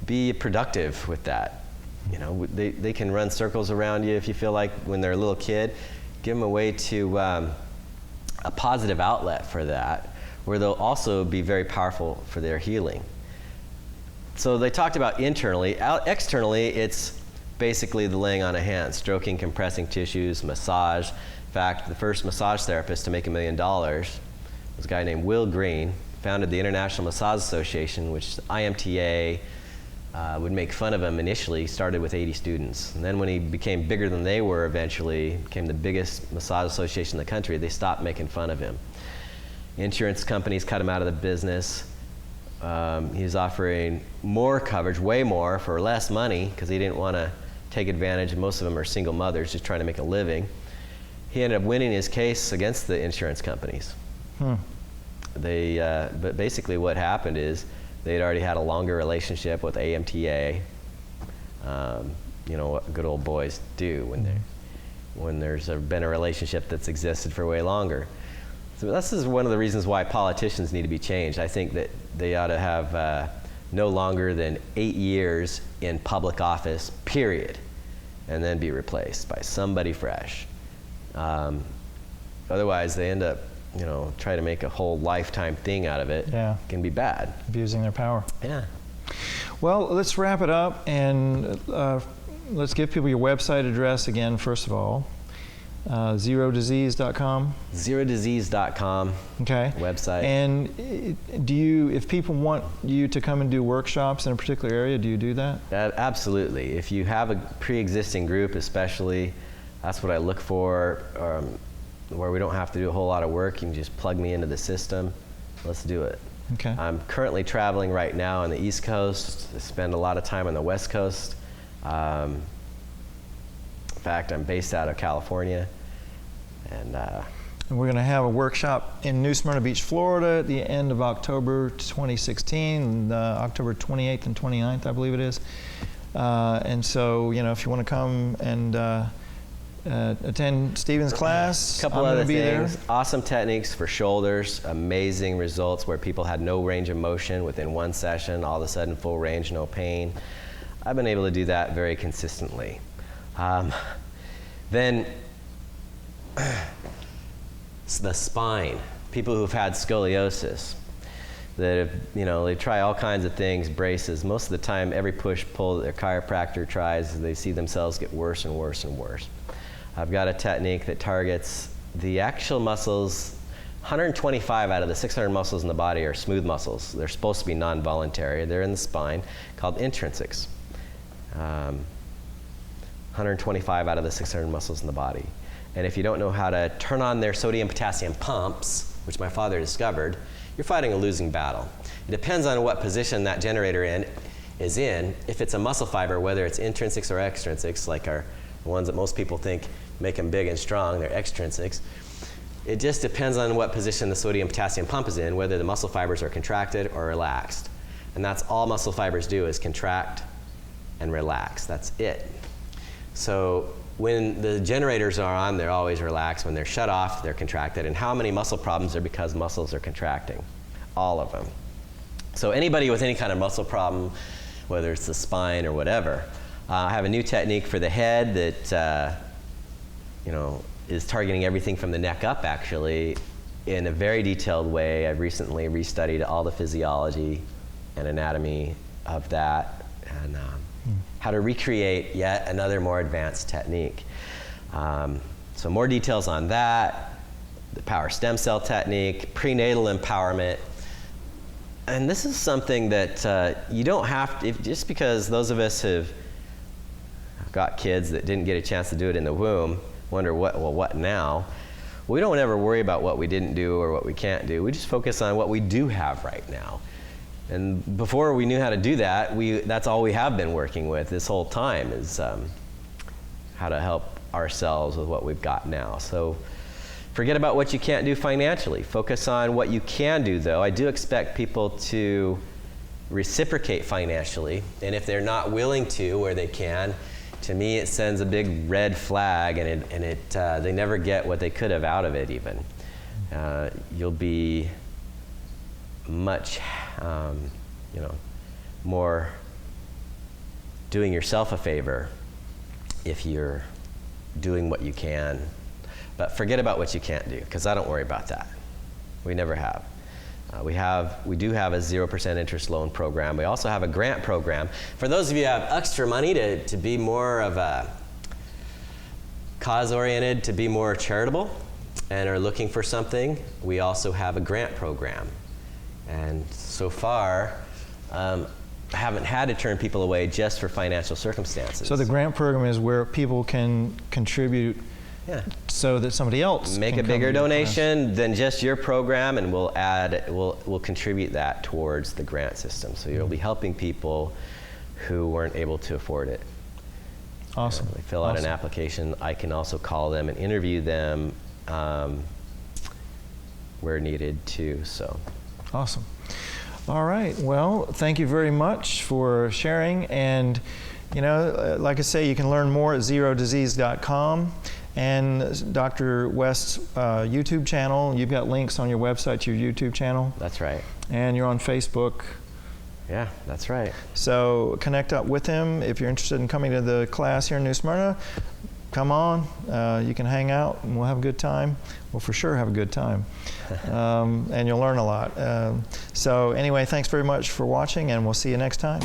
Be productive with that. They can run circles around you if you feel like when they're a little kid. Give them a way to a positive outlet for that, where they'll also be very powerful for their healing. So they talked about internally. Externally, it's basically the laying on of hands, stroking, compressing tissues, massage. In fact, the first massage therapist to make $1 million was a guy named Will Green. founded the International Massage Association, which IMTA would make fun of him initially. He started with 80 students. And then when he became bigger than they were eventually, became the biggest massage association in the country, they stopped making fun of him. Insurance companies cut him out of the business. He's offering more coverage, way more, for less money, because he didn't want to take advantage. Most of them are single mothers just trying to make a living. He ended up winning his case against the insurance companies. But basically what happened is they'd already had a longer relationship with AMTA. You know what good old boys do when there's been a relationship that's existed for way longer. So this is one of the reasons why politicians need to be changed. I think that they ought to have no longer than 8 years in public office, period, and then be replaced by somebody fresh. Otherwise, they end up, try to make a whole lifetime thing out of it. Yeah. It can be bad. Abusing their power. Yeah. Well, let's wrap it up, and let's give people your website address again, first of all. ZeroDisease.com. ZeroDisease.com. Okay. Website. And if people want you to come and do workshops in a particular area, do you do that? Absolutely. If you have a pre-existing group, especially, that's what I look for, where we don't have to do a whole lot of work. You can just plug me into the system. Let's do it. Okay. I'm currently traveling right now on the East Coast. I spend a lot of time on the West Coast. In fact, I'm based out of California. And we're going to have a workshop in New Smyrna Beach, Florida at the end of October 2016, October 28th and 29th, I believe it is. And so, if you want to come and attend Stephen's class, a couple I'm other going to be things. there. Awesome techniques for shoulders, amazing results where people had no range of motion within one session, all of a sudden full range, no pain. I've been able to do that very consistently. Then the spine, people who've had scoliosis, that have, they try all kinds of things, braces. Most of the time, every push-pull that their chiropractor tries, they see themselves get worse and worse and worse. I've got a technique that targets the actual muscles. 125 out of the 600 muscles in the body are smooth muscles. They're supposed to be non-voluntary. They're in the spine, called intrinsics. 125 out of the 600 muscles in the body. And if you don't know how to turn on their sodium-potassium pumps, which my father discovered, you're fighting a losing battle. It depends on what position that generator is in. If it's a muscle fiber, whether it's intrinsics or extrinsics, like the ones that most people think make them big and strong, they're extrinsics. It just depends on what position the sodium-potassium pump is in, whether the muscle fibers are contracted or relaxed. And that's all muscle fibers do, is contract and relax. That's it. So when the generators are on, they're always relaxed. When they're shut off, they're contracted. And how many muscle problems are because muscles are contracting? All of them. So anybody with any kind of muscle problem, whether it's the spine or whatever, I have a new technique for the head that is targeting everything from the neck up, actually, in a very detailed way. I've recently restudied all the physiology and anatomy of that, and how to recreate yet another more advanced technique. So more details on that, the power stem cell technique, prenatal empowerment. And this is something that you don't have to, just because those of us have got kids that didn't get a chance to do it in the womb, wonder what now? We don't ever worry about what we didn't do or what we can't do. We just focus on what we do have right now. And before we knew how to do that, that's all we have been working with this whole time, is how to help ourselves with what we've got now. So forget about what you can't do financially. Focus on what you can do, though. I do expect people to reciprocate financially, and if they're not willing to, or they can, to me it sends a big red flag, and they never get what they could have out of it even. You'll be much more doing yourself a favor if you're doing what you can. But forget about what you can't do, because I don't worry about that. We never have. We do have a 0% interest loan program. We also have a grant program. For those of you who have extra money to be more of a cause-oriented, to be more charitable, and are looking for something, we also have a grant program. And so far, I haven't had to turn people away just for financial circumstances. So the grant program is where people can contribute so that somebody else make can a come bigger to your donation than just your program, and we'll contribute that towards the grant system. So you'll be helping people who weren't able to afford it. Awesome. They fill out an application. I can also call them and interview them where needed too. So. Awesome. All right. Well, thank you very much for sharing. And, you know, like I say, you can learn more at ZeroDisease.com and Dr. West's YouTube channel. You've got links on your website to your YouTube channel. That's right. And you're on Facebook. Yeah, that's right. So connect up with him. If you're interested in coming to the class here in New Smyrna, come on. You can hang out and we'll have a good time. We'll for sure have a good time. And you'll learn a lot. So anyway, thanks very much for watching, and we'll see you next time.